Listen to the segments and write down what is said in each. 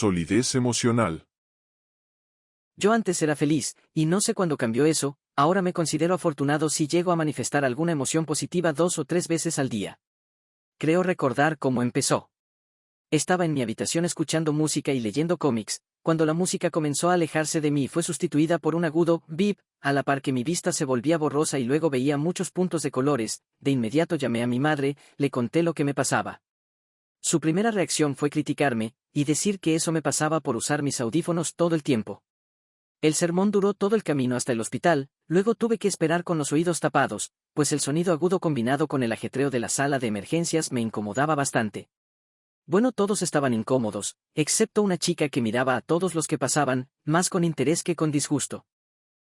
solidez emocional. Yo antes era feliz, y no sé cuándo cambió eso, ahora me considero afortunado si llego a manifestar alguna emoción positiva 2 o 3 veces al día. Creo recordar cómo empezó. Estaba en mi habitación escuchando música y leyendo cómics, cuando la música comenzó a alejarse de mí y fue sustituida por un agudo bip, a la par que mi vista se volvía borrosa y luego veía muchos puntos de colores. De inmediato llamé a mi madre, le conté lo que me pasaba. Su primera reacción fue criticarme, y decir que eso me pasaba por usar mis audífonos todo el tiempo. El sermón duró todo el camino hasta el hospital, luego tuve que esperar con los oídos tapados, pues el sonido agudo combinado con el ajetreo de la sala de emergencias me incomodaba bastante. Bueno, todos estaban incómodos, excepto una chica que miraba a todos los que pasaban, más con interés que con disgusto.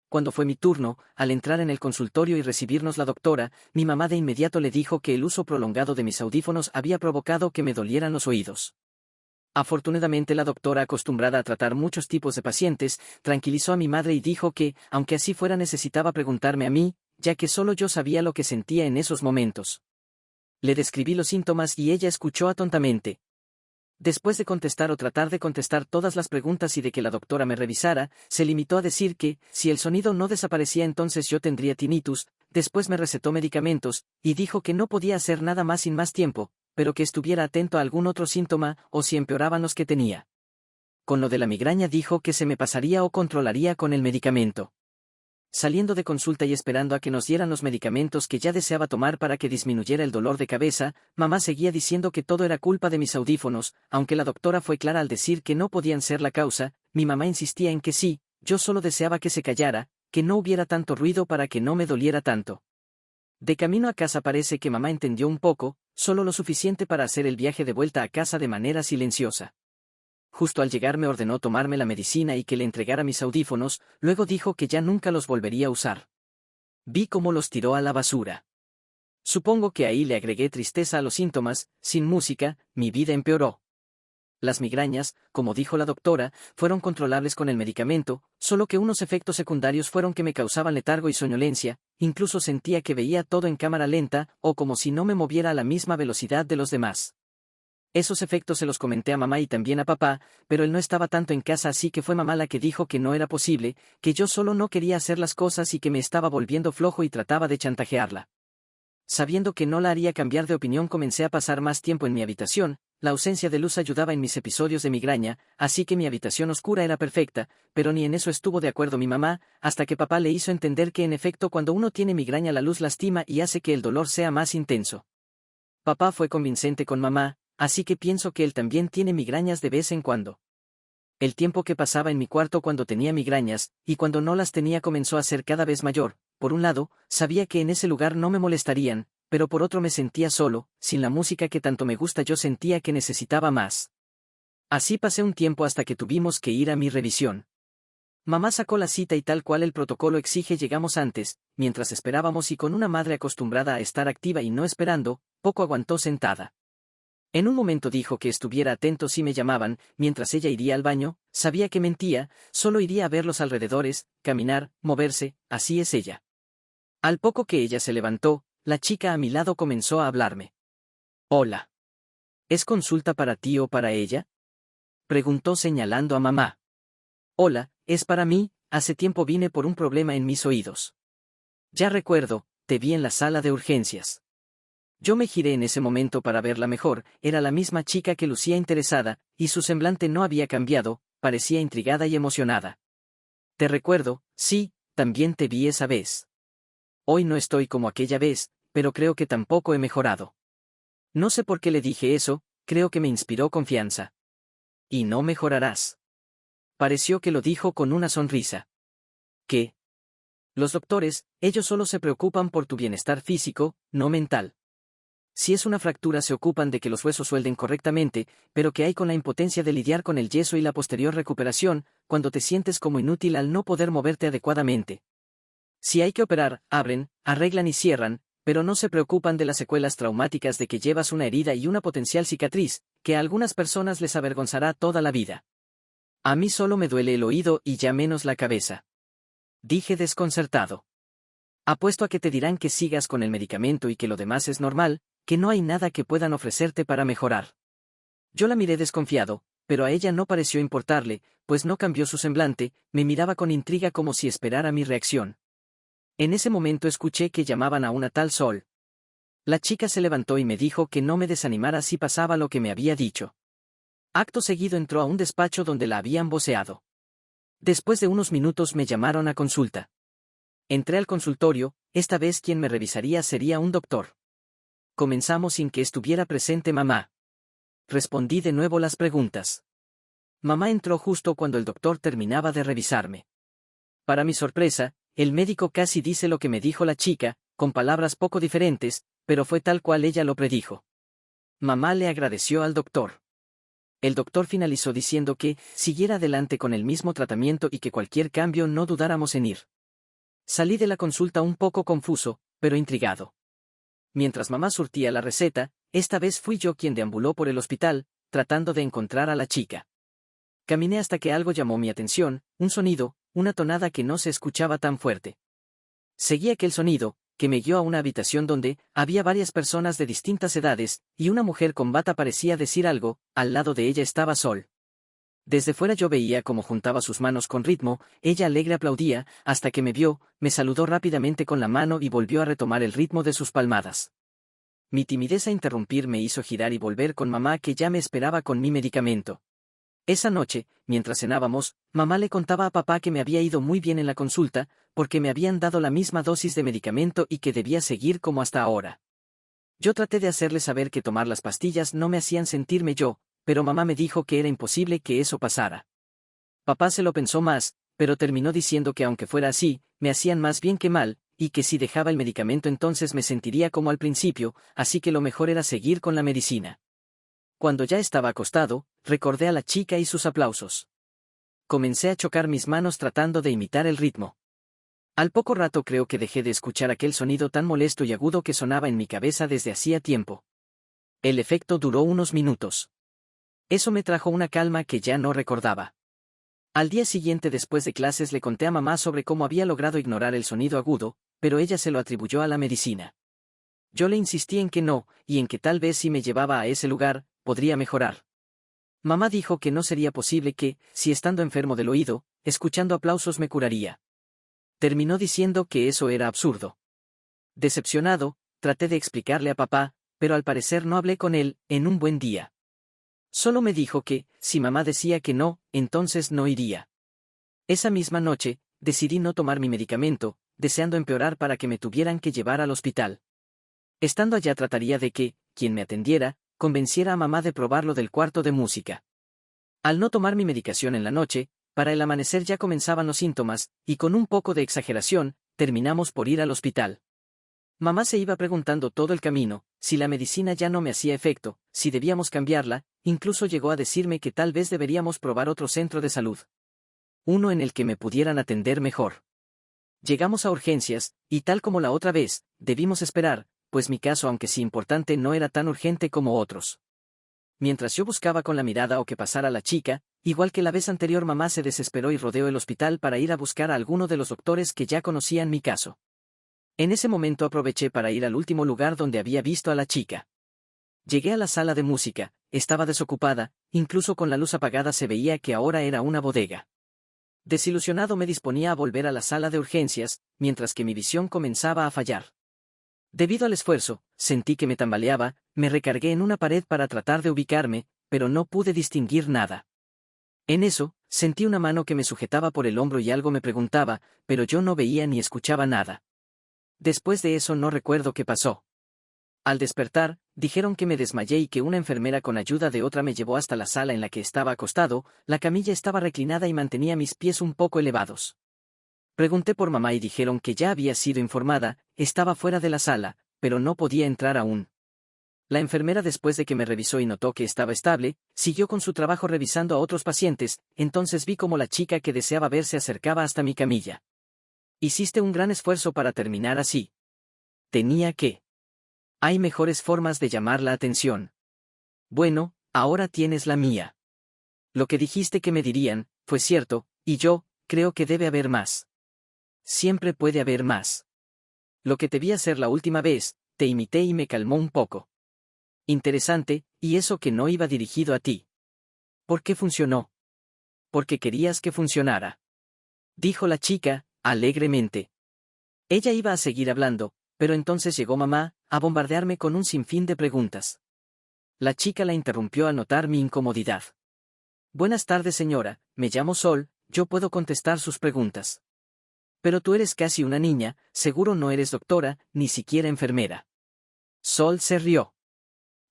Cuando fue mi turno, al entrar en el consultorio y recibirnos la doctora, mi mamá de inmediato le dijo que el uso prolongado de mis audífonos había provocado que me dolieran los oídos. Afortunadamente la doctora, acostumbrada a tratar muchos tipos de pacientes, tranquilizó a mi madre y dijo que, aunque así fuera, necesitaba preguntarme a mí, ya que solo yo sabía lo que sentía en esos momentos. Le describí los síntomas y ella escuchó atontamente. Después de contestar o tratar de contestar todas las preguntas y de que la doctora me revisara, se limitó a decir que, si el sonido no desaparecía entonces yo tendría tinnitus. Después me recetó medicamentos, y dijo que no podía hacer nada más sin más tiempo, pero que estuviera atento a algún otro síntoma, o si empeoraban los que tenía. Con lo de la migraña dijo que se me pasaría o controlaría con el medicamento. Saliendo de consulta y esperando a que nos dieran los medicamentos que ya deseaba tomar para que disminuyera el dolor de cabeza, mamá seguía diciendo que todo era culpa de mis audífonos, aunque la doctora fue clara al decir que no podían ser la causa. Mi mamá insistía en que sí, yo solo deseaba que se callara, que no hubiera tanto ruido para que no me doliera tanto. De camino a casa parece que mamá entendió un poco, solo lo suficiente para hacer el viaje de vuelta a casa de manera silenciosa. Justo al llegar me ordenó tomarme la medicina y que le entregara mis audífonos, luego dijo que ya nunca los volvería a usar. Vi cómo los tiró a la basura. Supongo que ahí le agregué tristeza a los síntomas. Sin música, mi vida empeoró. Las migrañas, como dijo la doctora, fueron controlables con el medicamento, solo que unos efectos secundarios fueron que me causaban letargo y soñolencia, incluso sentía que veía todo en cámara lenta, o como si no me moviera a la misma velocidad de los demás. Esos efectos se los comenté a mamá y también a papá, pero él no estaba tanto en casa, así que fue mamá la que dijo que no era posible, que yo solo no quería hacer las cosas y que me estaba volviendo flojo y trataba de chantajearla. Sabiendo que no la haría cambiar de opinión, comencé a pasar más tiempo en mi habitación. La ausencia de luz ayudaba en mis episodios de migraña, así que mi habitación oscura era perfecta, pero ni en eso estuvo de acuerdo mi mamá, hasta que papá le hizo entender que en efecto cuando uno tiene migraña la luz lastima y hace que el dolor sea más intenso. Papá fue convincente con mamá, así que pienso que él también tiene migrañas de vez en cuando. El tiempo que pasaba en mi cuarto cuando tenía migrañas, y cuando no las tenía, comenzó a ser cada vez mayor. Por un lado, sabía que en ese lugar no me molestarían, pero por otro me sentía solo, sin la música que tanto me gusta. Yo sentía que necesitaba más. Así pasé un tiempo hasta que tuvimos que ir a mi revisión. Mamá sacó la cita y tal cual el protocolo exige llegamos antes, mientras esperábamos, y con una madre acostumbrada a estar activa y no esperando, poco aguantó sentada. En un momento dijo que estuviera atento si me llamaban, mientras ella iría al baño. Sabía que mentía, solo iría a ver los alrededores, caminar, moverse, así es ella. Al poco que ella se levantó, la chica a mi lado comenzó a hablarme. «Hola. ¿Es consulta para ti o para ella?», preguntó señalando a mamá. «Hola, es para mí, hace tiempo vine por un problema en mis oídos. Ya recuerdo, te vi en la sala de urgencias». Yo me giré en ese momento para verla mejor. Era la misma chica que lucía interesada, y su semblante no había cambiado, parecía intrigada y emocionada. «Te recuerdo, sí, también te vi esa vez. Hoy no estoy como aquella vez, pero creo que tampoco he mejorado». No sé por qué le dije eso, creo que me inspiró confianza. «¿Y no mejorarás?». Pareció que lo dijo con una sonrisa. «¿Qué?». «Los doctores, ellos solo se preocupan por tu bienestar físico, no mental. Si es una fractura se ocupan de que los huesos suelden correctamente, pero ¿qué hay con la impotencia de lidiar con el yeso y la posterior recuperación, cuando te sientes como inútil al no poder moverte adecuadamente? Si hay que operar, abren, arreglan y cierran, pero no se preocupan de las secuelas traumáticas de que llevas una herida y una potencial cicatriz, que a algunas personas les avergonzará toda la vida. A mí solo me duele el oído y ya menos la cabeza», dije desconcertado. «Apuesto a que te dirán que sigas con el medicamento y que lo demás es normal, que no hay nada que puedan ofrecerte para mejorar». Yo la miré desconfiado, pero a ella no pareció importarle, pues no cambió su semblante, me miraba con intriga como si esperara mi reacción. En ese momento escuché que llamaban a una tal Sol. La chica se levantó y me dijo que no me desanimara si pasaba lo que me había dicho. Acto seguido entró a un despacho donde la habían voceado. Después de unos minutos me llamaron a consulta. Entré al consultorio, esta vez quien me revisaría sería un doctor. Comenzamos sin que estuviera presente mamá. Respondí de nuevo las preguntas. Mamá entró justo cuando el doctor terminaba de revisarme. Para mi sorpresa, el médico casi dice lo que me dijo la chica, con palabras poco diferentes, pero fue tal cual ella lo predijo. Mamá le agradeció al doctor. El doctor finalizó diciendo que siguiera adelante con el mismo tratamiento y que cualquier cambio no dudáramos en ir. Salí de la consulta un poco confuso, pero intrigado. Mientras mamá surtía la receta, esta vez fui yo quien deambuló por el hospital, tratando de encontrar a la chica. Caminé hasta que algo llamó mi atención, un sonido, una tonada que no se escuchaba tan fuerte. Seguí aquel sonido, que me guió a una habitación donde había varias personas de distintas edades, y una mujer con bata parecía decir algo, al lado de ella estaba Sol. Desde fuera yo veía cómo juntaba sus manos con ritmo, ella alegre aplaudía, hasta que me vio, me saludó rápidamente con la mano y volvió a retomar el ritmo de sus palmadas. Mi timidez a interrumpir me hizo girar y volver con mamá que ya me esperaba con mi medicamento. Esa noche, mientras cenábamos, mamá le contaba a papá que me había ido muy bien en la consulta, porque me habían dado la misma dosis de medicamento y que debía seguir como hasta ahora. Yo traté de hacerle saber que tomar las pastillas no me hacían sentirme yo, pero mamá me dijo que era imposible que eso pasara. Papá se lo pensó más, pero terminó diciendo que aunque fuera así, me hacían más bien que mal, y que si dejaba el medicamento entonces me sentiría como al principio, así que lo mejor era seguir con la medicina. Cuando ya estaba acostado, recordé a la chica y sus aplausos. Comencé a chocar mis manos tratando de imitar el ritmo. Al poco rato creo que dejé de escuchar aquel sonido tan molesto y agudo que sonaba en mi cabeza desde hacía tiempo. El efecto duró unos minutos. Eso me trajo una calma que ya no recordaba. Al día siguiente después de clases le conté a mamá sobre cómo había logrado ignorar el sonido agudo, pero ella se lo atribuyó a la medicina. Yo le insistí en que no, y en que tal vez si me llevaba a ese lugar, podría mejorar. Mamá dijo que no sería posible que, si estando enfermo del oído, escuchando aplausos me curaría. Terminó diciendo que eso era absurdo. Decepcionado, traté de explicarle a papá, pero al parecer no hablé con él, en un buen día. Solo me dijo que, si mamá decía que no, entonces no iría. Esa misma noche, decidí no tomar mi medicamento, deseando empeorar para que me tuvieran que llevar al hospital. Estando allá trataría de que, quien me atendiera, convenciera a mamá de probar lo del cuarto de música. Al no tomar mi medicación en la noche, para el amanecer ya comenzaban los síntomas, y con un poco de exageración, terminamos por ir al hospital. Mamá se iba preguntando todo el camino, si la medicina ya no me hacía efecto, si debíamos cambiarla, incluso llegó a decirme que tal vez deberíamos probar otro centro de salud. Uno en el que me pudieran atender mejor. Llegamos a urgencias, y tal como la otra vez, debimos esperar, pues mi caso aunque sí importante no era tan urgente como otros. Mientras yo buscaba con la mirada o que pasara la chica, igual que la vez anterior mamá se desesperó y rodeó el hospital para ir a buscar a alguno de los doctores que ya conocían mi caso. En ese momento aproveché para ir al último lugar donde había visto a la chica. Llegué a la sala de música, estaba desocupada, incluso con la luz apagada se veía que ahora era una bodega. Desilusionado me disponía a volver a la sala de urgencias, mientras que mi visión comenzaba a fallar. Debido al esfuerzo, sentí que me tambaleaba, me recargué en una pared para tratar de ubicarme, pero no pude distinguir nada. En eso, sentí una mano que me sujetaba por el hombro y algo me preguntaba, pero yo no veía ni escuchaba nada. Después de eso no recuerdo qué pasó. Al despertar, dijeron que me desmayé y que una enfermera con ayuda de otra me llevó hasta la sala en la que estaba acostado, la camilla estaba reclinada y mantenía mis pies un poco elevados. Pregunté por mamá y dijeron que ya había sido informada, estaba fuera de la sala, pero no podía entrar aún. La enfermera después de que me revisó y notó que estaba estable, siguió con su trabajo revisando a otros pacientes, entonces vi como la chica que deseaba ver se acercaba hasta mi camilla. Hiciste un gran esfuerzo para terminar así. Tenía que. Hay mejores formas de llamar la atención. Bueno, ahora tienes la mía. Lo que dijiste que me dirían, fue cierto, y yo, creo que debe haber más. Siempre puede haber más. Lo que te vi hacer la última vez, te imité y me calmó un poco. Interesante, y eso que no iba dirigido a ti. ¿Por qué funcionó? Porque querías que funcionara. Dijo la chica, alegremente. Ella iba a seguir hablando, pero entonces llegó mamá, a bombardearme con un sinfín de preguntas. La chica la interrumpió al notar mi incomodidad. Buenas tardes, señora, me llamo Sol, yo puedo contestar sus preguntas. Pero tú eres casi una niña, seguro no eres doctora, ni siquiera enfermera. Sol se rió.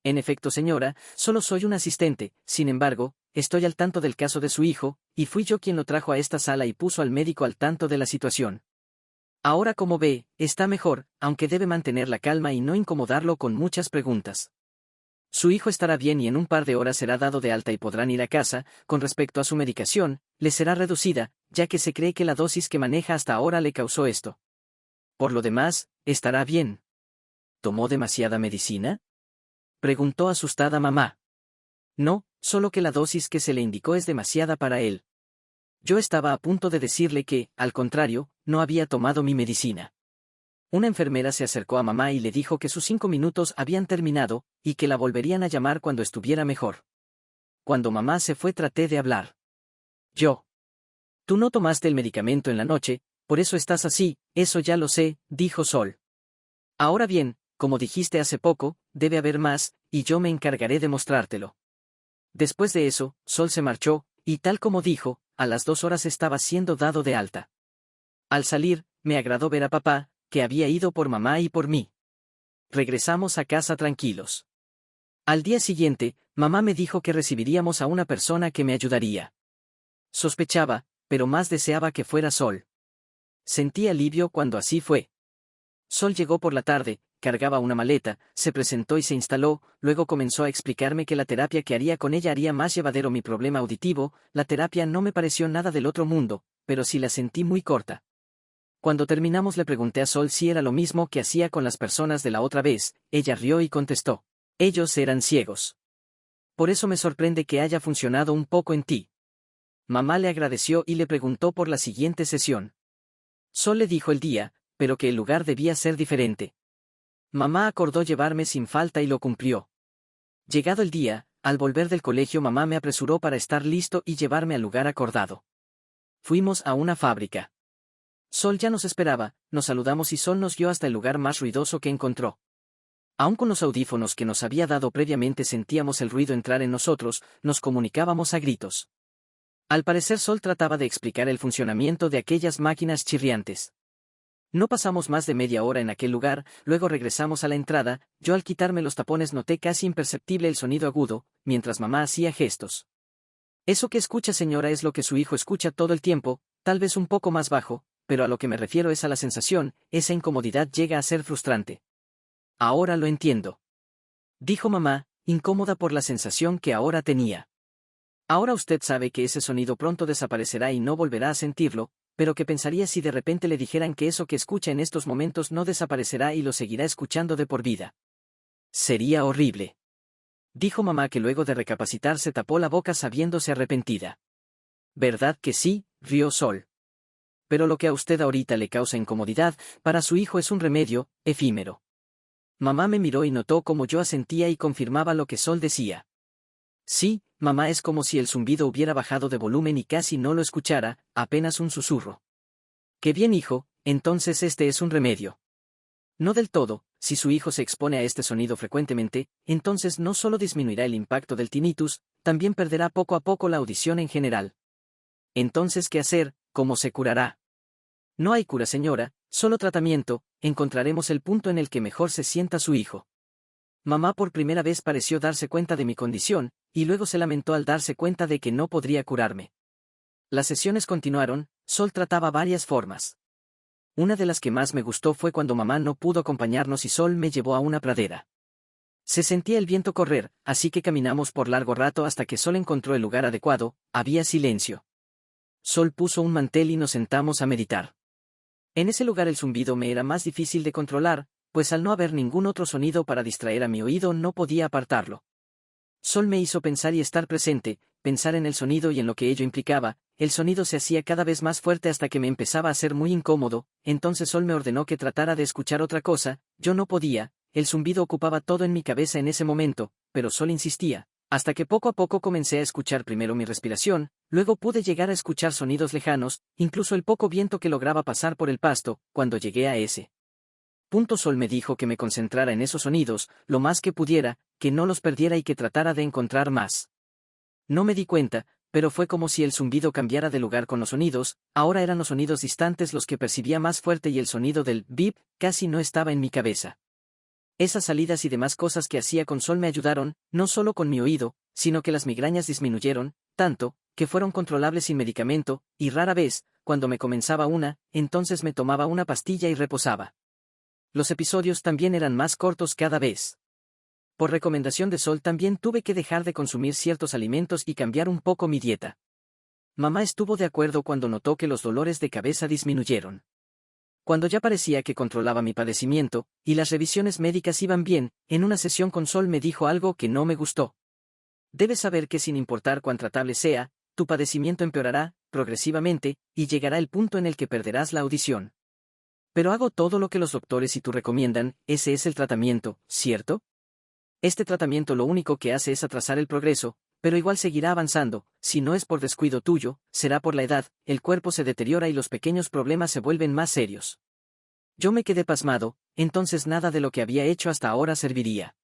En efecto, señora, solo soy un asistente, sin embargo, estoy al tanto del caso de su hijo, y fui yo quien lo trajo a esta sala y puso al médico al tanto de la situación. Ahora, como ve, está mejor, aunque debe mantener la calma y no incomodarlo con muchas preguntas. Su hijo estará bien y en un par de horas será dado de alta y podrán ir a casa. Con respecto a su medicación, le será reducida, ya que se cree que la dosis que maneja hasta ahora le causó esto. Por lo demás, estará bien. ¿Tomó demasiada medicina?, preguntó asustada mamá. No, solo que la dosis que se le indicó es demasiada para él. Yo estaba a punto de decirle que, al contrario, no había tomado mi medicina. Una enfermera se acercó a mamá y le dijo que sus 5 minutos habían terminado, y que la volverían a llamar cuando estuviera mejor. Cuando mamá se fue traté de hablar. Yo. Tú no tomaste el medicamento en la noche, por eso estás así, eso ya lo sé, dijo Sol. Ahora bien, como dijiste hace poco, debe haber más, y yo me encargaré de mostrártelo. Después de eso, Sol se marchó, y tal como dijo, a las 2 horas estaba siendo dado de alta. Al salir, me agradó ver a papá, que había ido por mamá y por mí. Regresamos a casa tranquilos. Al día siguiente, mamá me dijo que recibiríamos a una persona que me ayudaría. Sospechaba, pero más deseaba que fuera Sol. Sentí alivio cuando así fue. Sol llegó por la tarde, cargaba una maleta, se presentó y se instaló, luego comenzó a explicarme que la terapia que haría con ella haría más llevadero mi problema auditivo. La terapia no me pareció nada del otro mundo, pero sí la sentí muy corta. Cuando terminamos le pregunté a Sol si era lo mismo que hacía con las personas de la otra vez, ella rió y contestó. Ellos eran ciegos. Por eso me sorprende que haya funcionado un poco en ti. Mamá le agradeció y le preguntó por la siguiente sesión. Sol le dijo el día, pero que el lugar debía ser diferente. Mamá acordó llevarme sin falta y lo cumplió. Llegado el día, al volver del colegio mamá me apresuró para estar listo y llevarme al lugar acordado. Fuimos a una fábrica. Sol ya nos esperaba, nos saludamos y Sol nos guió hasta el lugar más ruidoso que encontró. Aún con los audífonos que nos había dado previamente sentíamos el ruido entrar en nosotros, nos comunicábamos a gritos. Al parecer Sol trataba de explicar el funcionamiento de aquellas máquinas chirriantes. No pasamos más de media hora en aquel lugar, luego regresamos a la entrada. Yo al quitarme los tapones noté casi imperceptible el sonido agudo, mientras mamá hacía gestos. Eso que escucha, señora, es lo que su hijo escucha todo el tiempo, tal vez un poco más bajo, pero a lo que me refiero es a la sensación. Esa incomodidad llega a ser frustrante. Ahora lo entiendo. Dijo mamá, incómoda por la sensación que ahora tenía. Ahora usted sabe que ese sonido pronto desaparecerá y no volverá a sentirlo, pero ¿qué pensaría si de repente le dijeran que eso que escucha en estos momentos no desaparecerá y lo seguirá escuchando de por vida? Sería horrible. Dijo mamá, que luego de recapacitar se tapó la boca sabiéndose arrepentida. ¿Verdad que sí?, rió Sol. Pero lo que a usted ahorita le causa incomodidad, para su hijo es un remedio, efímero. Mamá me miró y notó cómo yo asentía y confirmaba lo que Sol decía. Sí, mamá, es como si el zumbido hubiera bajado de volumen y casi no lo escuchara, apenas un susurro. Qué bien, hijo, entonces este es un remedio. No del todo. Si su hijo se expone a este sonido frecuentemente, entonces no solo disminuirá el impacto del tinnitus, también perderá poco a poco la audición en general. Entonces, ¿qué hacer? ¿Cómo se curará? No hay cura, señora, solo tratamiento. Encontraremos el punto en el que mejor se sienta su hijo. Mamá por primera vez pareció darse cuenta de mi condición, y luego se lamentó al darse cuenta de que no podría curarme. Las sesiones continuaron. Sol trataba varias formas. Una de las que más me gustó fue cuando mamá no pudo acompañarnos y Sol me llevó a una pradera. Se sentía el viento correr, así que caminamos por largo rato hasta que Sol encontró el lugar adecuado. Había silencio. Sol puso un mantel y nos sentamos a meditar. En ese lugar el zumbido me era más difícil de controlar, pues al no haber ningún otro sonido para distraer a mi oído no podía apartarlo. Sol me hizo pensar y estar presente, pensar en el sonido y en lo que ello implicaba. El sonido se hacía cada vez más fuerte hasta que me empezaba a ser muy incómodo. Entonces Sol me ordenó que tratara de escuchar otra cosa. Yo no podía, el zumbido ocupaba todo en mi cabeza en ese momento, pero Sol insistía. Hasta que poco a poco comencé a escuchar primero mi respiración, luego pude llegar a escuchar sonidos lejanos, incluso el poco viento que lograba pasar por el pasto. Cuando llegué a ese punto, Sol me dijo que me concentrara en esos sonidos, lo más que pudiera, que no los perdiera y que tratara de encontrar más. No me di cuenta, pero fue como si el zumbido cambiara de lugar con los sonidos. Ahora eran los sonidos distantes los que percibía más fuerte y el sonido del bip casi no estaba en mi cabeza. Esas salidas y demás cosas que hacía con Sol me ayudaron, no solo con mi oído, sino que las migrañas disminuyeron, tanto, que fueron controlables sin medicamento, y rara vez, cuando me comenzaba una, entonces me tomaba una pastilla y reposaba. Los episodios también eran más cortos cada vez. Por recomendación de Sol también tuve que dejar de consumir ciertos alimentos y cambiar un poco mi dieta. Mamá estuvo de acuerdo cuando notó que los dolores de cabeza disminuyeron. Cuando ya parecía que controlaba mi padecimiento, y las revisiones médicas iban bien, en una sesión con Sol me dijo algo que no me gustó. Debes saber que sin importar cuán tratable sea, tu padecimiento empeorará, progresivamente, y llegará el punto en el que perderás la audición. Pero hago todo lo que los doctores y tú recomiendan, ese es el tratamiento, ¿cierto? Este tratamiento lo único que hace es atrasar el progreso, pero igual seguirá avanzando. Si no es por descuido tuyo, será por la edad, el cuerpo se deteriora y los pequeños problemas se vuelven más serios. Yo me quedé pasmado, entonces nada de lo que había hecho hasta ahora serviría.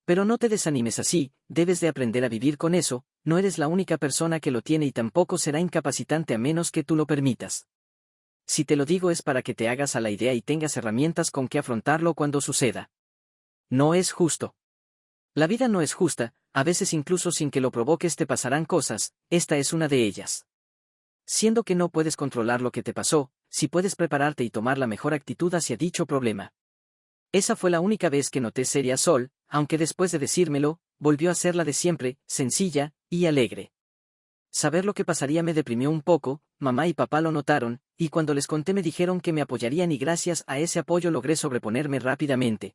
Pero no te desanimes así, debes de aprender a vivir con eso, no eres la única persona que lo tiene y tampoco será incapacitante a menos que tú lo permitas. Si te lo digo es para que te hagas a la idea y tengas herramientas con que afrontarlo cuando suceda. No es justo. La vida no es justa, a veces incluso sin que lo provoques te pasarán cosas, esta es una de ellas. Siendo que no puedes controlar lo que te pasó, sí puedes prepararte y tomar la mejor actitud hacia dicho problema. Esa fue la única vez que noté seria a Sol, aunque después de decírmelo, volvió a ser la de siempre, sencilla y alegre. Saber lo que pasaría me deprimió un poco, mamá y papá lo notaron, y cuando les conté me dijeron que me apoyarían y gracias a ese apoyo logré sobreponerme rápidamente.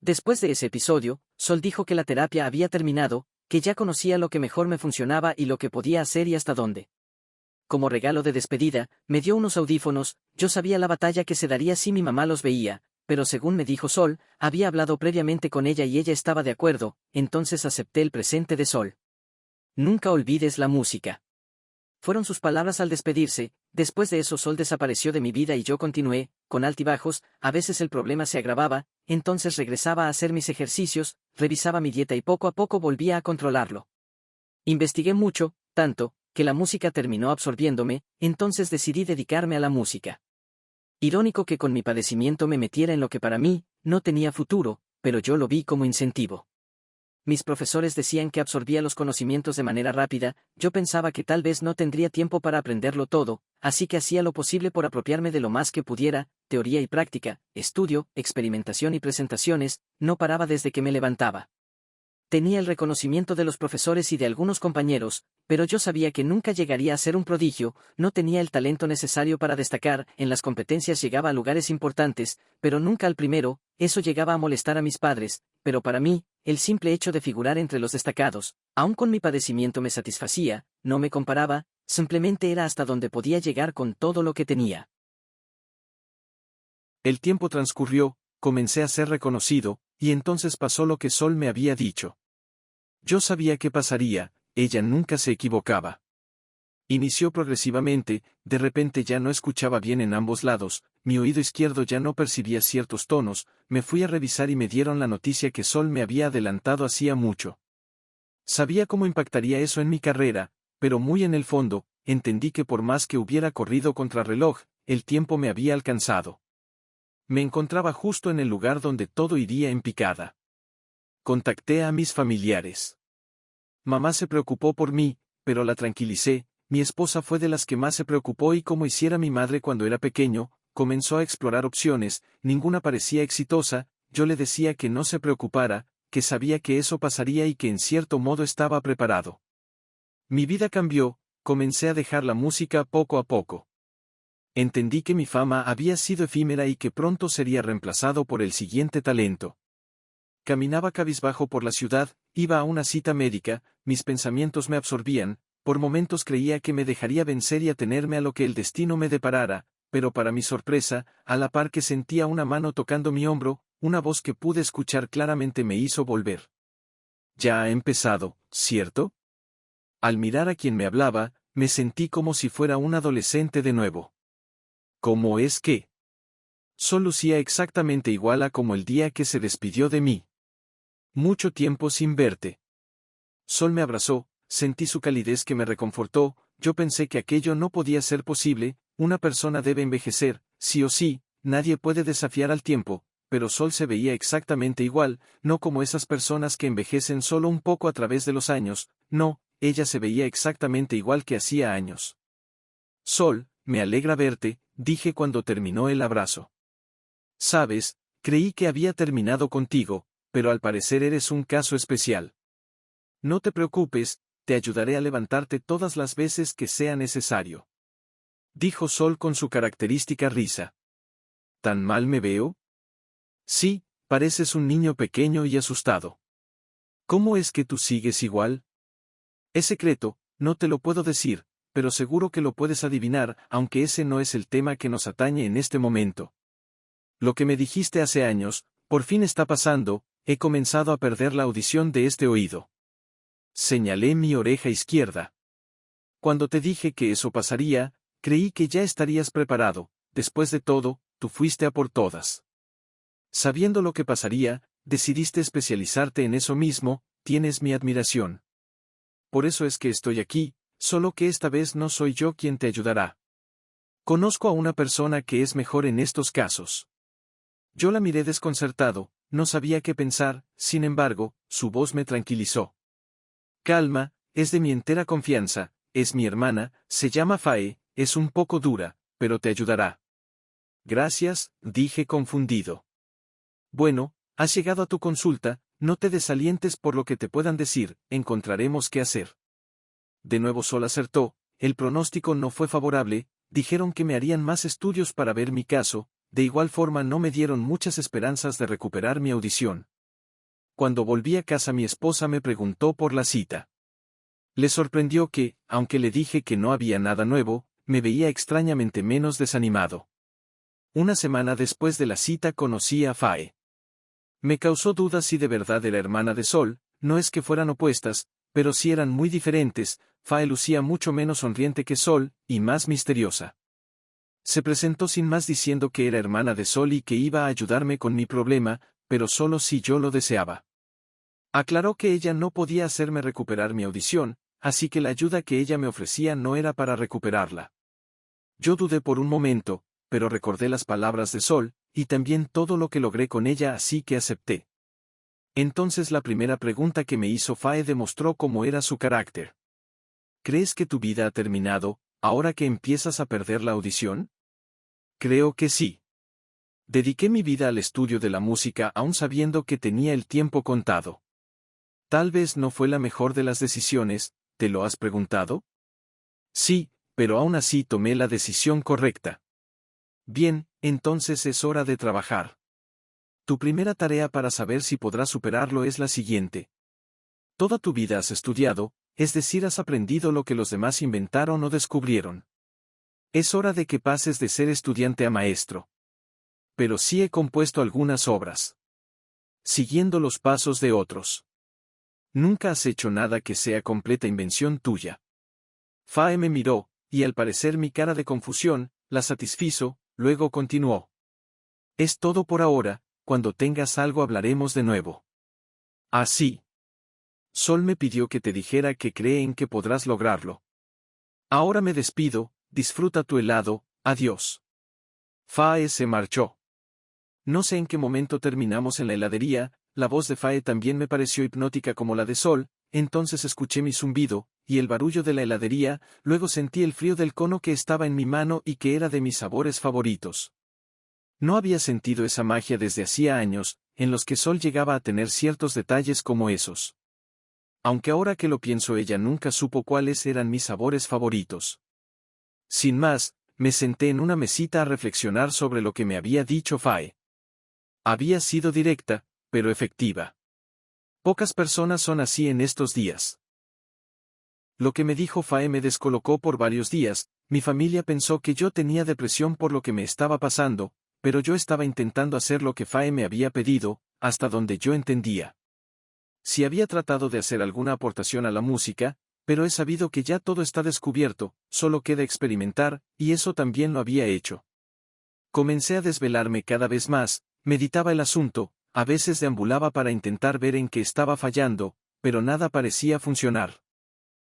Después de ese episodio, Sol dijo que la terapia había terminado, que ya conocía lo que mejor me funcionaba y lo que podía hacer y hasta dónde. Como regalo de despedida, me dio unos audífonos. Yo sabía la batalla que se daría si mi mamá los veía, pero según me dijo Sol, había hablado previamente con ella y ella estaba de acuerdo, entonces acepté el presente de Sol. Nunca olvides la música. Fueron sus palabras al despedirse. Después de eso Sol desapareció de mi vida y yo continué, con altibajos, a veces el problema se agravaba, entonces regresaba a hacer mis ejercicios, revisaba mi dieta y poco a poco volvía a controlarlo. Investigué mucho, tanto, que la música terminó absorbiéndome, entonces decidí dedicarme a la música. Irónico que con mi padecimiento me metiera en lo que para mí no tenía futuro, pero yo lo vi como incentivo. Mis profesores decían que absorbía los conocimientos de manera rápida, yo pensaba que tal vez no tendría tiempo para aprenderlo todo, así que hacía lo posible por apropiarme de lo más que pudiera, teoría y práctica, estudio, experimentación y presentaciones, no paraba desde que me levantaba. Tenía el reconocimiento de los profesores y de algunos compañeros, pero yo sabía que nunca llegaría a ser un prodigio, no tenía el talento necesario para destacar, en las competencias llegaba a lugares importantes, pero nunca al primero, eso llegaba a molestar a mis padres, pero para mí, el simple hecho de figurar entre los destacados, aun con mi padecimiento me satisfacía, no me comparaba, simplemente era hasta donde podía llegar con todo lo que tenía. El tiempo transcurrió, comencé a ser reconocido, y entonces pasó lo que Sol me había dicho. Yo sabía que pasaría, ella nunca se equivocaba. Inició progresivamente, de repente ya no escuchaba bien en ambos lados, mi oído izquierdo ya no percibía ciertos tonos, me fui a revisar y me dieron la noticia que Sol me había adelantado hacía mucho. Sabía cómo impactaría eso en mi carrera, pero muy en el fondo, entendí que por más que hubiera corrido contrarreloj, el tiempo me había alcanzado. Me encontraba justo en el lugar donde todo iría en picada. Contacté a mis familiares. Mamá se preocupó por mí, pero la tranquilicé. Mi esposa fue de las que más se preocupó y como hiciera mi madre cuando era pequeño, comenzó a explorar opciones, ninguna parecía exitosa, yo le decía que no se preocupara, que sabía que eso pasaría y que en cierto modo estaba preparado. Mi vida cambió, comencé a dejar la música poco a poco. Entendí que mi fama había sido efímera y que pronto sería reemplazado por el siguiente talento. Caminaba cabizbajo por la ciudad, iba a una cita médica, mis pensamientos me absorbían, por momentos creía que me dejaría vencer y atenerme a lo que el destino me deparara, pero para mi sorpresa, a la par que sentía una mano tocando mi hombro, una voz que pude escuchar claramente me hizo volver. Ya ha empezado, ¿cierto? Al mirar a quien me hablaba, me sentí como si fuera un adolescente de nuevo. ¿Cómo es que? Sol lucía exactamente igual a como el día que se despidió de mí. Mucho tiempo sin verte. Sol me abrazó, sentí su calidez que me reconfortó, yo pensé que aquello no podía ser posible, una persona debe envejecer, sí o sí, nadie puede desafiar al tiempo, pero Sol se veía exactamente igual, no como esas personas que envejecen solo un poco a través de los años, no, ella se veía exactamente igual que hacía años. Sol, me alegra verte, dije cuando terminó el abrazo. Sabes, creí que había terminado contigo, pero al parecer eres un caso especial. No te preocupes, te ayudaré a levantarte todas las veces que sea necesario. Dijo Sol con su característica risa. ¿Tan mal me veo? Sí, pareces un niño pequeño y asustado. ¿Cómo es que tú sigues igual? Es secreto, no te lo puedo decir, pero seguro que lo puedes adivinar, aunque ese no es el tema que nos atañe en este momento. Lo que me dijiste hace años, por fin está pasando, he comenzado a perder la audición de este oído. Señalé mi oreja izquierda. Cuando te dije que eso pasaría, creí que ya estarías preparado, después de todo, tú fuiste a por todas. Sabiendo lo que pasaría, decidiste especializarte en eso mismo, tienes mi admiración. Por eso es que estoy aquí, solo que esta vez no soy yo quien te ayudará. Conozco a una persona que es mejor en estos casos. Yo la miré desconcertado, no sabía qué pensar, sin embargo, su voz me tranquilizó. Calma, es de mi entera confianza, es mi hermana, se llama Fae, es un poco dura, pero te ayudará. Gracias, dije confundido. Bueno, has llegado a tu consulta, no te desalientes por lo que te puedan decir, encontraremos qué hacer. De nuevo Sol acertó, el pronóstico no fue favorable, dijeron que me harían más estudios para ver mi caso, de igual forma no me dieron muchas esperanzas de recuperar mi audición. Cuando volví a casa mi esposa me preguntó por la cita. Le sorprendió que, aunque le dije que no había nada nuevo, me veía extrañamente menos desanimado. Una semana después de la cita conocí a Fae. Me causó dudas si de verdad era hermana de Sol, no es que fueran opuestas, pero sí eran muy diferentes, Fae lucía mucho menos sonriente que Sol, y más misteriosa. Se presentó sin más diciendo que era hermana de Sol y que iba a ayudarme con mi problema, pero solo si yo lo deseaba. Aclaró que ella no podía hacerme recuperar mi audición, así que la ayuda que ella me ofrecía no era para recuperarla. Yo dudé por un momento, pero recordé las palabras de Sol, y también todo lo que logré con ella, así que acepté. Entonces la primera pregunta que me hizo Fae demostró cómo era su carácter. ¿Crees que tu vida ha terminado, ahora que empiezas a perder la audición? Creo que sí. Dediqué mi vida al estudio de la música aún sabiendo que tenía el tiempo contado. Tal vez no fue la mejor de las decisiones, ¿te lo has preguntado? Sí, pero aún así tomé la decisión correcta. Bien, entonces es hora de trabajar. Tu primera tarea para saber si podrás superarlo es la siguiente. Toda tu vida has estudiado, es decir, has aprendido lo que los demás inventaron o descubrieron. Es hora de que pases de ser estudiante a maestro. Pero sí he compuesto algunas obras. Siguiendo los pasos de otros. Nunca has hecho nada que sea completa invención tuya. Fae me miró, y al parecer mi cara de confusión, la satisfizo, luego continuó. Es todo por ahora, cuando tengas algo hablaremos de nuevo. Así. Sol me pidió que te dijera que cree en que podrás lograrlo. Ahora me despido, disfruta tu helado, adiós. Fae se marchó. No sé en qué momento terminamos en la heladería, la voz de Fae también me pareció hipnótica como la de Sol, entonces escuché mi zumbido, y el barullo de la heladería, luego sentí el frío del cono que estaba en mi mano y que era de mis sabores favoritos. No había sentido esa magia desde hacía años, en los que Sol llegaba a tener ciertos detalles como esos. Aunque ahora que lo pienso ella nunca supo cuáles eran mis sabores favoritos. Sin más, me senté en una mesita a reflexionar sobre lo que me había dicho Fae. Había sido directa, pero efectiva. Pocas personas son así en estos días. Lo que me dijo Fae me descolocó por varios días, mi familia pensó que yo tenía depresión por lo que me estaba pasando, pero yo estaba intentando hacer lo que Fae me había pedido, hasta donde yo entendía. Si había tratado de hacer alguna aportación a la música, pero he sabido que ya todo está descubierto, solo queda experimentar, y eso también lo había hecho. Comencé a desvelarme cada vez más, meditaba el asunto, a veces deambulaba para intentar ver en qué estaba fallando, pero nada parecía funcionar.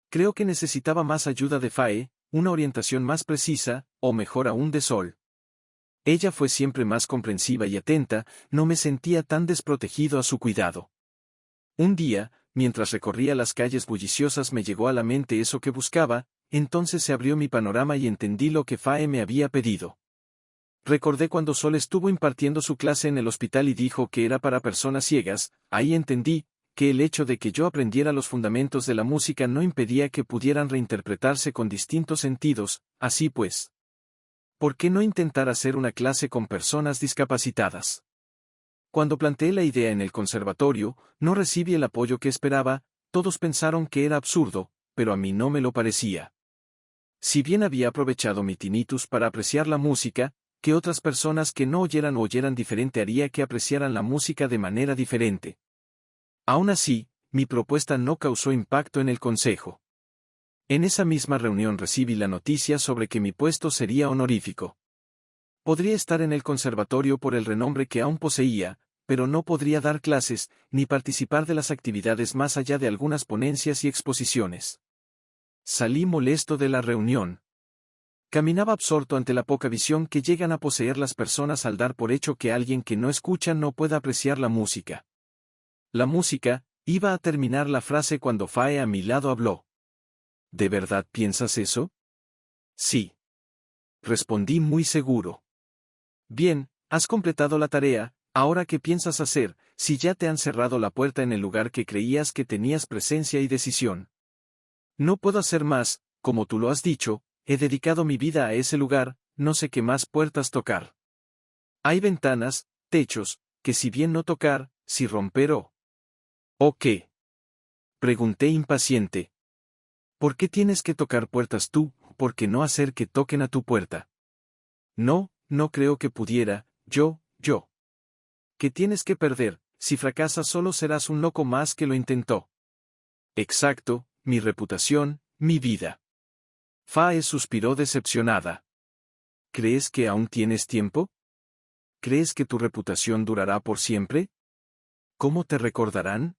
Creo que necesitaba más ayuda de Fae, una orientación más precisa, o mejor aún de Sol. Ella fue siempre más comprensiva y atenta, no me sentía tan desprotegido a su cuidado. Un día, mientras recorría las calles bulliciosas me llegó a la mente eso que buscaba, entonces se abrió mi panorama y entendí lo que Fae me había pedido. Recordé cuando Sol estuvo impartiendo su clase en el hospital y dijo que era para personas ciegas, ahí entendí que el hecho de que yo aprendiera los fundamentos de la música no impedía que pudieran reinterpretarse con distintos sentidos, así pues. ¿Por qué no intentar hacer una clase con personas discapacitadas? Cuando planteé la idea en el conservatorio, no recibí el apoyo que esperaba, todos pensaron que era absurdo, pero a mí no me lo parecía. Si bien había aprovechado mi tinnitus para apreciar la música, que otras personas que no oyeran o oyeran diferente haría que apreciaran la música de manera diferente. Aún así, mi propuesta no causó impacto en el consejo. En esa misma reunión recibí la noticia sobre que mi puesto sería honorífico. Podría estar en el conservatorio por el renombre que aún poseía, pero no podría dar clases, ni participar de las actividades más allá de algunas ponencias y exposiciones. Salí molesto de la reunión. Caminaba absorto ante la poca visión que llegan a poseer las personas al dar por hecho que alguien que no escucha no pueda apreciar la música. La música, iba a terminar la frase cuando Fae a mi lado habló. ¿De verdad piensas eso? Sí. Respondí muy seguro. Bien, has completado la tarea, ahora ¿qué piensas hacer, si ya te han cerrado la puerta en el lugar que creías que tenías presencia y decisión? No puedo hacer más, como tú lo has dicho, he dedicado mi vida a ese lugar, no sé qué más puertas tocar. Hay ventanas, techos, que si bien no tocar, si romper ¿O qué? Pregunté impaciente. ¿Por qué tienes que tocar puertas tú, por qué no hacer que toquen a tu puerta? No, no creo que pudiera, yo. ¿Qué tienes que perder? Si fracasas solo serás un loco más que lo intentó. Exacto, mi reputación, mi vida. Fae suspiró decepcionada. ¿Crees que aún tienes tiempo? ¿Crees que tu reputación durará por siempre? ¿Cómo te recordarán?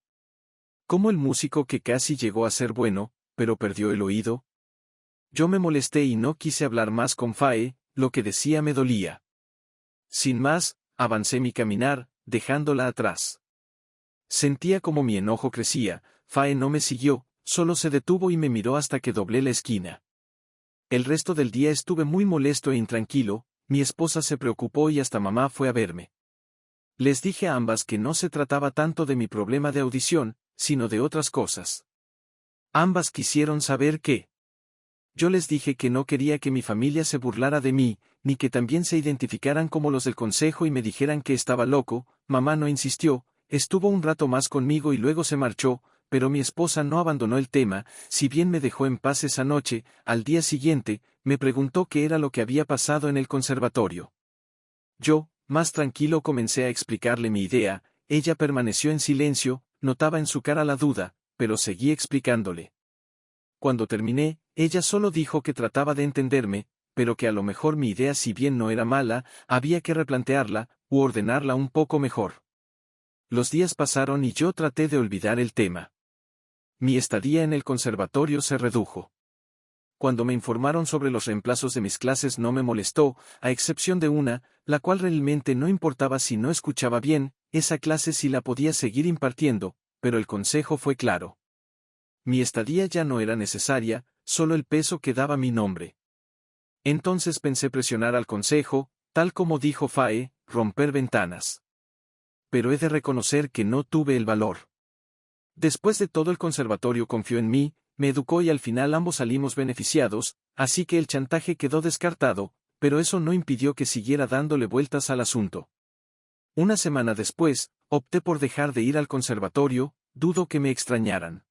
¿Como el músico que casi llegó a ser bueno, pero perdió el oído? Yo me molesté y no quise hablar más con Fae, lo que decía me dolía. Sin más, avancé mi caminar, dejándola atrás. Sentía como mi enojo crecía, Fae no me siguió, solo se detuvo y me miró hasta que doblé la esquina. El resto del día estuve muy molesto e intranquilo, mi esposa se preocupó y hasta mamá fue a verme. Les dije a ambas que no se trataba tanto de mi problema de audición, sino de otras cosas. Ambas quisieron saber qué. Yo les dije que no quería que mi familia se burlara de mí, ni que también se identificaran como los del consejo y me dijeran que estaba loco. Mamá no insistió, estuvo un rato más conmigo y luego se marchó, pero mi esposa no abandonó el tema, si bien me dejó en paz esa noche, al día siguiente, me preguntó qué era lo que había pasado en el conservatorio. Yo, más tranquilo, comencé a explicarle mi idea, ella permaneció en silencio, notaba en su cara la duda, pero seguí explicándole. Cuando terminé, ella solo dijo que trataba de entenderme, pero que a lo mejor mi idea, si bien no era mala, había que replantearla, u ordenarla un poco mejor. Los días pasaron y yo traté de olvidar el tema. Mi estadía en el conservatorio se redujo. Cuando me informaron sobre los reemplazos de mis clases no me molestó, a excepción de una, la cual realmente no importaba si no escuchaba bien, esa clase sí la podía seguir impartiendo, pero el consejo fue claro. Mi estadía ya no era necesaria, solo el peso que daba mi nombre. Entonces pensé presionar al consejo, tal como dijo Fae, romper ventanas. Pero he de reconocer que no tuve el valor. Después de todo el conservatorio confió en mí, me educó y al final ambos salimos beneficiados, así que el chantaje quedó descartado, pero eso no impidió que siguiera dándole vueltas al asunto. Una semana después, opté por dejar de ir al conservatorio, dudo que me extrañaran.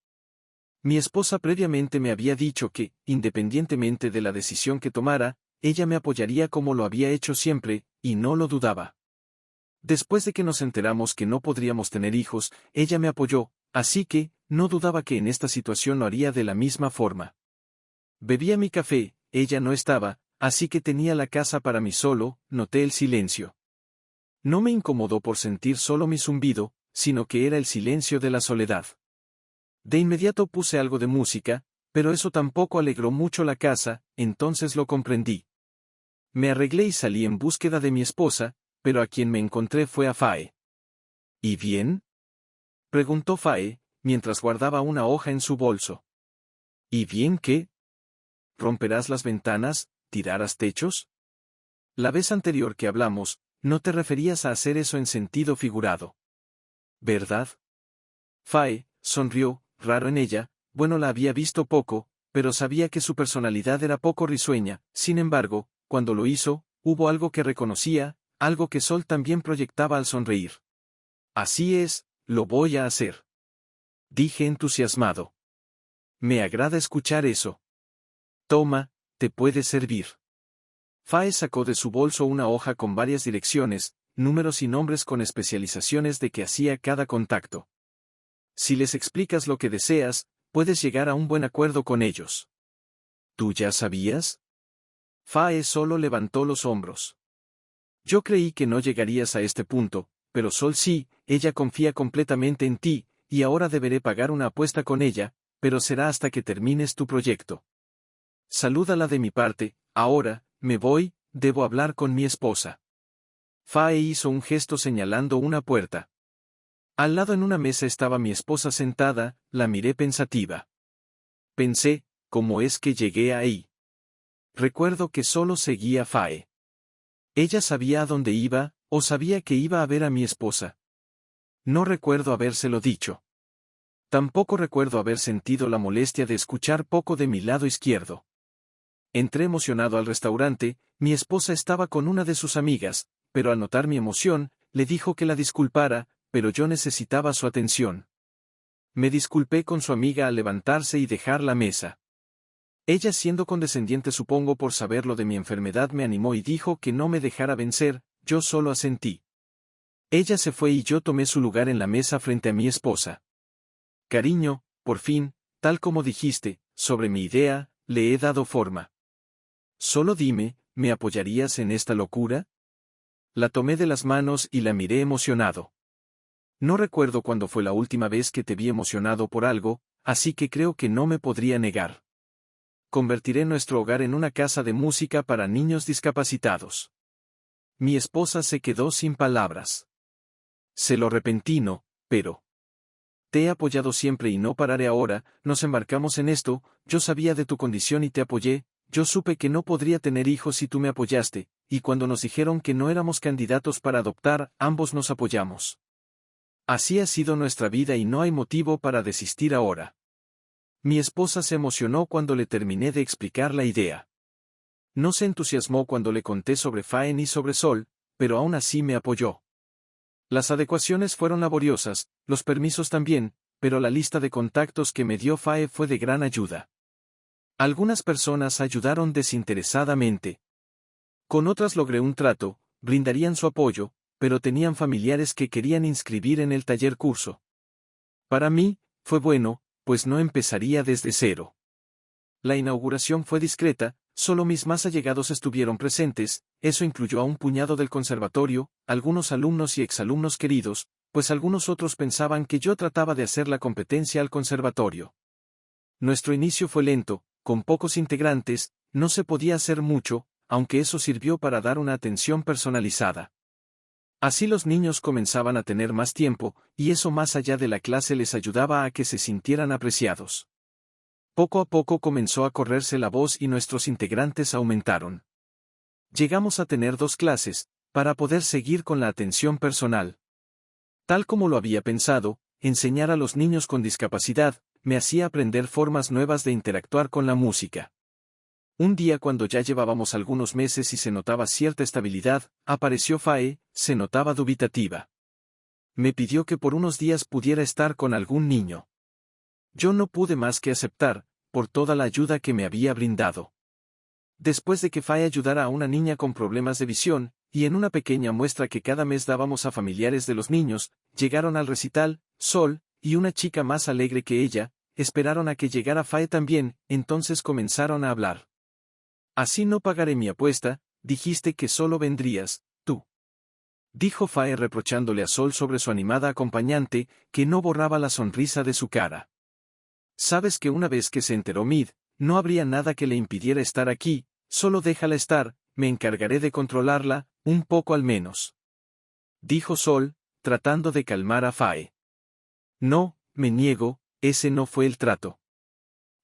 Mi esposa previamente me había dicho que, independientemente de la decisión que tomara, ella me apoyaría como lo había hecho siempre, y no lo dudaba. Después de que nos enteramos que no podríamos tener hijos, ella me apoyó, Así que, no dudaba que en esta situación lo haría de la misma forma. Bebía mi café, ella no estaba, así que tenía la casa para mí solo, noté el silencio. No me incomodó por sentir solo mi zumbido, sino que era el silencio de la soledad. De inmediato puse algo de música, pero eso tampoco alegró mucho la casa, entonces lo comprendí. Me arreglé y salí en búsqueda de mi esposa, pero a quien me encontré fue a Fae. ¿Y bien? Preguntó Fae, mientras guardaba una hoja en su bolso. ¿Y bien qué? ¿Romperás las ventanas, tirarás techos? La vez anterior que hablamos, no te referías a hacer eso en sentido figurado. ¿Verdad? Fae sonrió, raro en ella, bueno, la había visto poco, pero sabía que su personalidad era poco risueña. Sin embargo, cuando lo hizo, hubo algo que reconocía, algo que Sol también proyectaba al sonreír. Así es, lo voy a hacer. Dije entusiasmado. Me agrada escuchar eso. Toma, te puede servir. Fae sacó de su bolso una hoja con varias direcciones, números y nombres con especializaciones de que hacía cada contacto. Si les explicas lo que deseas, puedes llegar a un buen acuerdo con ellos. ¿Tú ya sabías? Fae solo levantó los hombros. Yo creí que no llegarías a este punto, pero Sol sí, ella confía completamente en ti, y ahora deberé pagar una apuesta con ella, pero será hasta que termines tu proyecto. Salúdala de mi parte, ahora, me voy, debo hablar con mi esposa. Fae hizo un gesto señalando una puerta. Al lado en una mesa estaba mi esposa sentada, la miré pensativa. Pensé, ¿cómo es que llegué ahí? Recuerdo que solo seguía a Fae. ¿Ella sabía a dónde iba, o sabía que iba a ver a mi esposa? No recuerdo habérselo dicho. Tampoco recuerdo haber sentido la molestia de escuchar poco de mi lado izquierdo. Entré emocionado al restaurante, mi esposa estaba con una de sus amigas, pero al notar mi emoción, le dijo que la disculpara, pero yo necesitaba su atención. Me disculpé con su amiga al levantarse y dejar la mesa. Ella, siendo condescendiente supongo por saber lo de mi enfermedad, me animó y dijo que no me dejara vencer, yo solo asentí. Ella se fue y yo tomé su lugar en la mesa frente a mi esposa. Cariño, por fin, tal como dijiste, sobre mi idea, le he dado forma. Solo dime, ¿me apoyarías en esta locura? La tomé de las manos y la miré emocionado. No recuerdo cuándo fue la última vez que te vi emocionado por algo, así que creo que no me podría negar. Convertiré nuestro hogar en una casa de música para niños discapacitados. Mi esposa se quedó sin palabras. Se lo repentino, pero... Te he apoyado siempre y no pararé ahora, nos embarcamos en esto, yo sabía de tu condición y te apoyé, yo supe que no podría tener hijos si tú me apoyaste, y cuando nos dijeron que no éramos candidatos para adoptar, ambos nos apoyamos. Así ha sido nuestra vida y no hay motivo para desistir ahora. Mi esposa se emocionó cuando le terminé de explicar la idea. No se entusiasmó cuando le conté sobre Fae ni sobre Sol, pero aún así me apoyó. Las adecuaciones fueron laboriosas, los permisos también, pero la lista de contactos que me dio Fae fue de gran ayuda. Algunas personas ayudaron desinteresadamente. Con otras logré un trato, brindarían su apoyo, pero tenían familiares que querían inscribir en el taller curso. Para mí, fue bueno, pues no empezaría desde cero. La inauguración fue discreta, solo mis más allegados estuvieron presentes, eso incluyó a un puñado del conservatorio, algunos alumnos y exalumnos queridos, pues algunos otros pensaban que yo trataba de hacer la competencia al conservatorio. Nuestro inicio fue lento, con pocos integrantes, no se podía hacer mucho, aunque eso sirvió para dar una atención personalizada. Así los niños comenzaban a tener más tiempo, y eso más allá de la clase les ayudaba a que se sintieran apreciados. Poco a poco comenzó a correrse la voz y nuestros integrantes aumentaron. Llegamos a tener 2 clases, para poder seguir con la atención personal. Tal como lo había pensado, enseñar a los niños con discapacidad, me hacía aprender formas nuevas de interactuar con la música. Un día cuando ya llevábamos algunos meses y se notaba cierta estabilidad, apareció Fae, se notaba dubitativa. Me pidió que por unos días pudiera estar con algún niño. Yo no pude más que aceptar, por toda la ayuda que me había brindado. Después de que Fae ayudara a una niña con problemas de visión, y en una pequeña muestra que cada mes dábamos a familiares de los niños, llegaron al recital, Sol, y una chica más alegre que ella, esperaron a que llegara Fae también, entonces comenzaron a hablar. Así no pagaré mi apuesta, dijiste que solo vendrías, tú. Dijo Fae reprochándole a Sol sobre su animada acompañante, que no borraba la sonrisa de su cara. Sabes que una vez que se enteró Mid, no habría nada que le impidiera estar aquí, solo déjala estar, me encargaré de controlarla, un poco al menos. Dijo Sol, tratando de calmar a Fae. No, me niego, ese no fue el trato.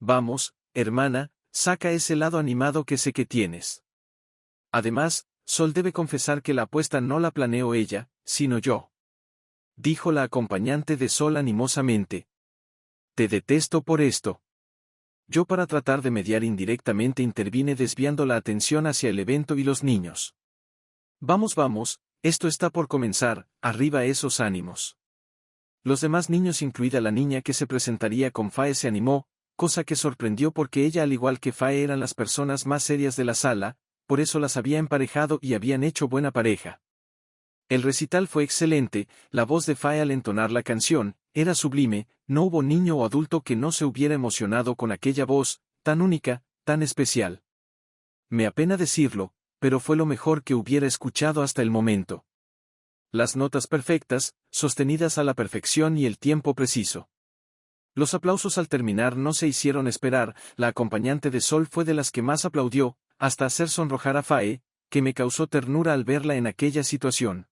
Vamos, hermana, saca ese lado animado que sé que tienes. Además, Sol debe confesar que la apuesta no la planeó ella, sino yo. Dijo la acompañante de Sol animosamente. Te detesto por esto. Yo para tratar de mediar indirectamente intervine desviando la atención hacia el evento y los niños. Vamos, vamos, esto está por comenzar, arriba esos ánimos. Los demás niños, incluida la niña que se presentaría con Fae, se animó, cosa que sorprendió porque ella al igual que Fae eran las personas más serias de la sala, por eso las había emparejado y habían hecho buena pareja. El recital fue excelente, la voz de Fae al entonar la canción, era sublime, no hubo niño o adulto que no se hubiera emocionado con aquella voz, tan única, tan especial. Me apena decirlo, pero fue lo mejor que hubiera escuchado hasta el momento. Las notas perfectas, sostenidas a la perfección y el tiempo preciso. Los aplausos al terminar no se hicieron esperar, la acompañante de Sol fue de las que más aplaudió, hasta hacer sonrojar a Fae, que me causó ternura al verla en aquella situación.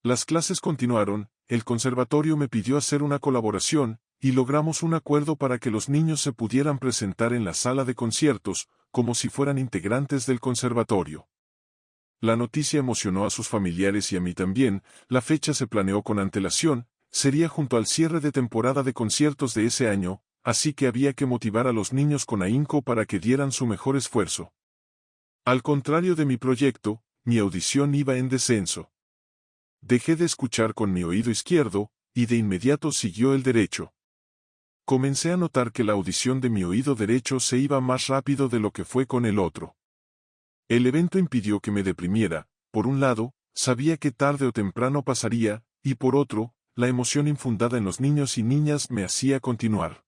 Las clases continuaron, el conservatorio me pidió hacer una colaboración, y logramos un acuerdo para que los niños se pudieran presentar en la sala de conciertos, como si fueran integrantes del conservatorio. La noticia emocionó a sus familiares y a mí también, la fecha se planeó con antelación, sería junto al cierre de temporada de conciertos de ese año, así que había que motivar a los niños con ahínco para que dieran su mejor esfuerzo. Al contrario de mi proyecto, mi audición iba en descenso. Dejé de escuchar con mi oído izquierdo, y de inmediato siguió el derecho. Comencé a notar que la audición de mi oído derecho se iba más rápido de lo que fue con el otro. El evento impidió que me deprimiera, por un lado, sabía que tarde o temprano pasaría, y por otro, la emoción infundada en los niños y niñas me hacía continuar.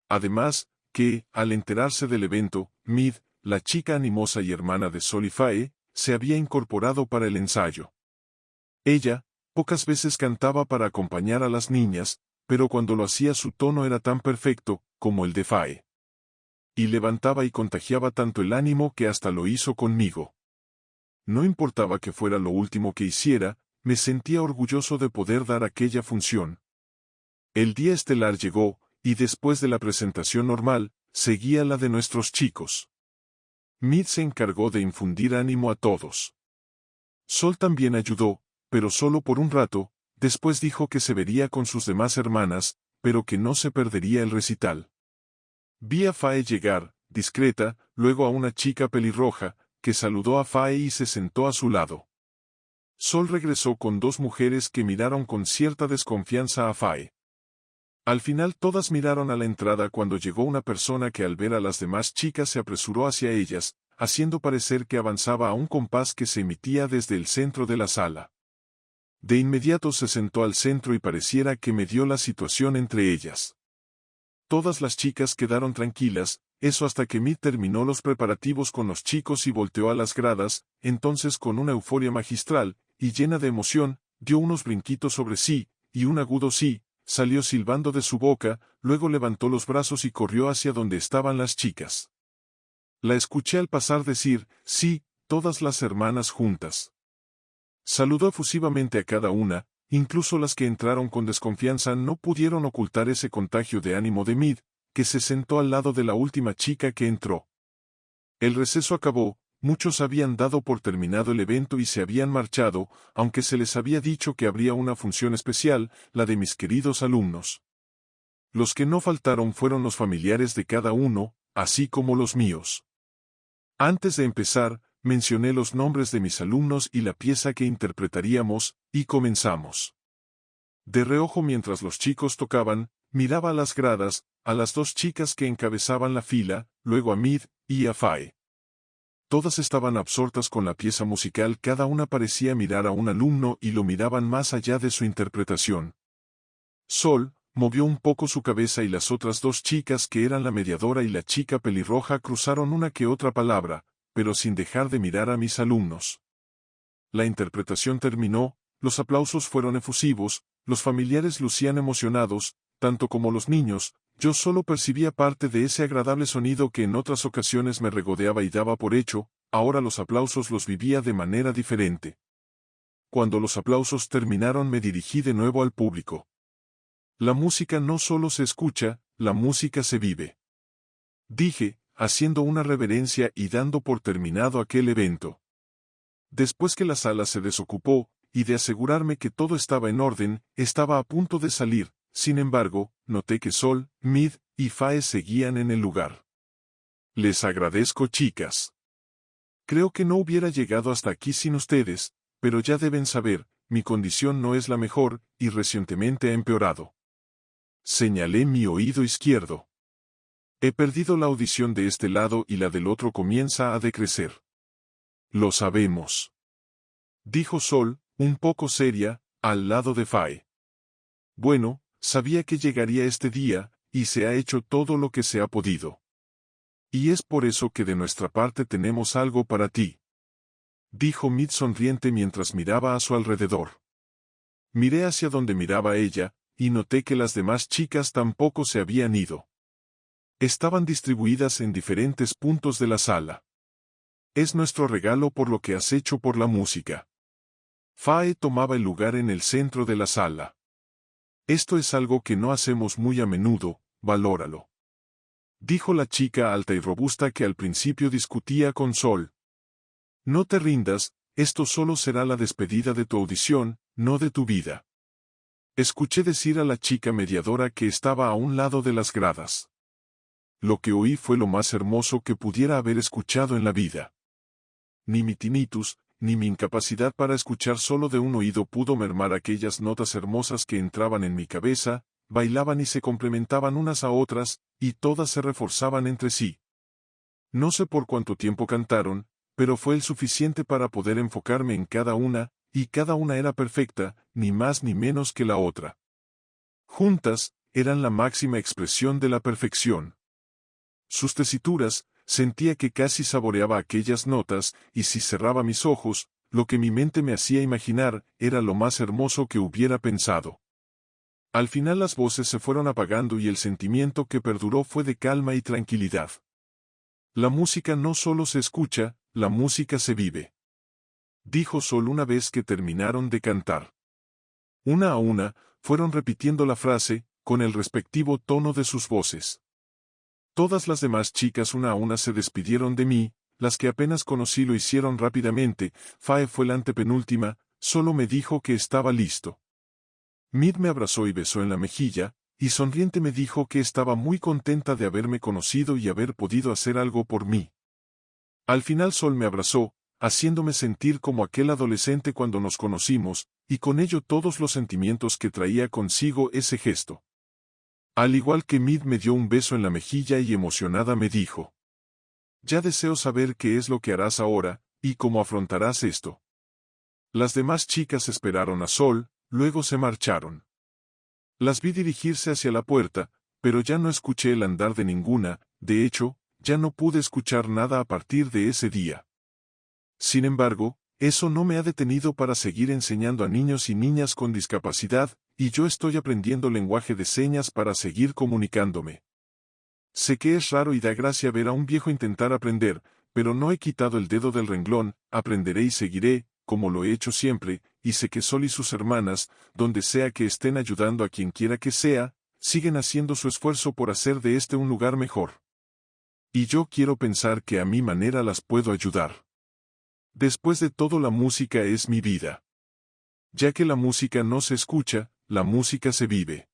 Además, que, al enterarse del evento, Mid, la chica animosa y hermana de Sol y Fae, se había incorporado para el ensayo. Ella, pocas veces cantaba para acompañar a las niñas, pero cuando lo hacía su tono era tan perfecto, como el de Fae. Y levantaba y contagiaba tanto el ánimo que hasta lo hizo conmigo. No importaba que fuera lo último que hiciera, me sentía orgulloso de poder dar aquella función. El día estelar llegó, y después de la presentación normal, seguía la de nuestros chicos. Mid se encargó de infundir ánimo a todos. Sol también ayudó, pero solo por un rato, después dijo que se vería con sus demás hermanas, pero que no se perdería el recital. Vi a Fae llegar, discreta, luego a una chica pelirroja, que saludó a Fae y se sentó a su lado. Sol regresó con dos mujeres que miraron con cierta desconfianza a Fae. Al final todas miraron a la entrada cuando llegó una persona que al ver a las demás chicas se apresuró hacia ellas, haciendo parecer que avanzaba a un compás que se emitía desde el centro de la sala. De inmediato se sentó al centro y pareciera que medió la situación entre ellas. Todas las chicas quedaron tranquilas, eso hasta que Mid terminó los preparativos con los chicos y volteó a las gradas, entonces con una euforia magistral, y llena de emoción, dio unos brinquitos sobre sí, y un agudo sí, salió silbando de su boca, luego levantó los brazos y corrió hacia donde estaban las chicas. La escuché al pasar decir, sí, todas las hermanas juntas. Saludó efusivamente a cada una, incluso las que entraron con desconfianza no pudieron ocultar ese contagio de ánimo de Mid, que se sentó al lado de la última chica que entró. El receso acabó, muchos habían dado por terminado el evento y se habían marchado, aunque se les había dicho que habría una función especial, la de mis queridos alumnos. Los que no faltaron fueron los familiares de cada uno, así como los míos. Antes de empezar, mencioné los nombres de mis alumnos y la pieza que interpretaríamos, y comenzamos. De reojo mientras los chicos tocaban, miraba a las gradas, a las dos chicas que encabezaban la fila, luego a Mid, y a Fae. Todas estaban absortas con la pieza musical, cada una parecía mirar a un alumno y lo miraban más allá de su interpretación. Sol movió un poco su cabeza y las otras dos chicas que eran la mediadora y la chica pelirroja cruzaron una que otra palabra, pero sin dejar de mirar a mis alumnos. La interpretación terminó, los aplausos fueron efusivos, los familiares lucían emocionados, tanto como los niños. Yo solo percibía parte de ese agradable sonido que en otras ocasiones me regodeaba y daba por hecho, ahora los aplausos los vivía de manera diferente. Cuando los aplausos terminaron me dirigí de nuevo al público. La música no solo se escucha, la música se vive. Dije, haciendo una reverencia y dando por terminado aquel evento. Después que la sala se desocupó, y de asegurarme que todo estaba en orden, estaba a punto de salir. Sin embargo, noté que Sol, Mid y Fae seguían en el lugar. Les agradezco, chicas. Creo que no hubiera llegado hasta aquí sin ustedes, pero ya deben saber, mi condición no es la mejor, y recientemente ha empeorado. Señalé mi oído izquierdo. He perdido la audición de este lado y la del otro comienza a decrecer. Lo sabemos. Dijo Sol, un poco seria, al lado de Fae. Bueno, sabía que llegaría este día, y se ha hecho todo lo que se ha podido. Y es por eso que de nuestra parte tenemos algo para ti. Dijo Mid sonriente mientras miraba a su alrededor. Miré hacia donde miraba ella, y noté que las demás chicas tampoco se habían ido. Estaban distribuidas en diferentes puntos de la sala. Es nuestro regalo por lo que has hecho por la música. Fae tomaba el lugar en el centro de la sala. Esto es algo que no hacemos muy a menudo, valóralo. Dijo la chica alta y robusta que al principio discutía con Sol. No te rindas, esto solo será la despedida de tu audición, no de tu vida. Escuché decir a la chica mediadora que estaba a un lado de las gradas. Lo que oí fue lo más hermoso que pudiera haber escuchado en la vida. Ni mi tinnitus, ni mi incapacidad para escuchar solo de un oído pudo mermar aquellas notas hermosas que entraban en mi cabeza, bailaban y se complementaban unas a otras, y todas se reforzaban entre sí. No sé por cuánto tiempo cantaron, pero fue el suficiente para poder enfocarme en cada una, y cada una era perfecta, ni más ni menos que la otra. Juntas, eran la máxima expresión de la perfección. Sus tesituras, sentía que casi saboreaba aquellas notas, y si cerraba mis ojos, lo que mi mente me hacía imaginar, era lo más hermoso que hubiera pensado. Al final las voces se fueron apagando y el sentimiento que perduró fue de calma y tranquilidad. La música no solo se escucha, la música se vive. Dijo Sol una vez que terminaron de cantar. Una a una, fueron repitiendo la frase, con el respectivo tono de sus voces. Todas las demás chicas una a una se despidieron de mí, las que apenas conocí lo hicieron rápidamente. Fae fue la antepenúltima, solo me dijo que estaba listo. Mid me abrazó y besó en la mejilla, y sonriente me dijo que estaba muy contenta de haberme conocido y haber podido hacer algo por mí. Al final Sol me abrazó, haciéndome sentir como aquel adolescente cuando nos conocimos, y con ello todos los sentimientos que traía consigo ese gesto. Al igual que Mid me dio un beso en la mejilla y emocionada me dijo: ya deseo saber qué es lo que harás ahora, y cómo afrontarás esto. Las demás chicas esperaron a Sol, luego se marcharon. Las vi dirigirse hacia la puerta, pero ya no escuché el andar de ninguna, de hecho, ya no pude escuchar nada a partir de ese día. Sin embargo, eso no me ha detenido para seguir enseñando a niños y niñas con discapacidad, y yo estoy aprendiendo lenguaje de señas para seguir comunicándome. Sé que es raro y da gracia ver a un viejo intentar aprender, pero no he quitado el dedo del renglón, aprenderé y seguiré, como lo he hecho siempre, y sé que Sol y sus hermanas, donde sea que estén ayudando a quien quiera que sea, siguen haciendo su esfuerzo por hacer de este un lugar mejor. Y yo quiero pensar que a mi manera las puedo ayudar. Después de todo, la música es mi vida. Ya que la música no se escucha, la música se vive.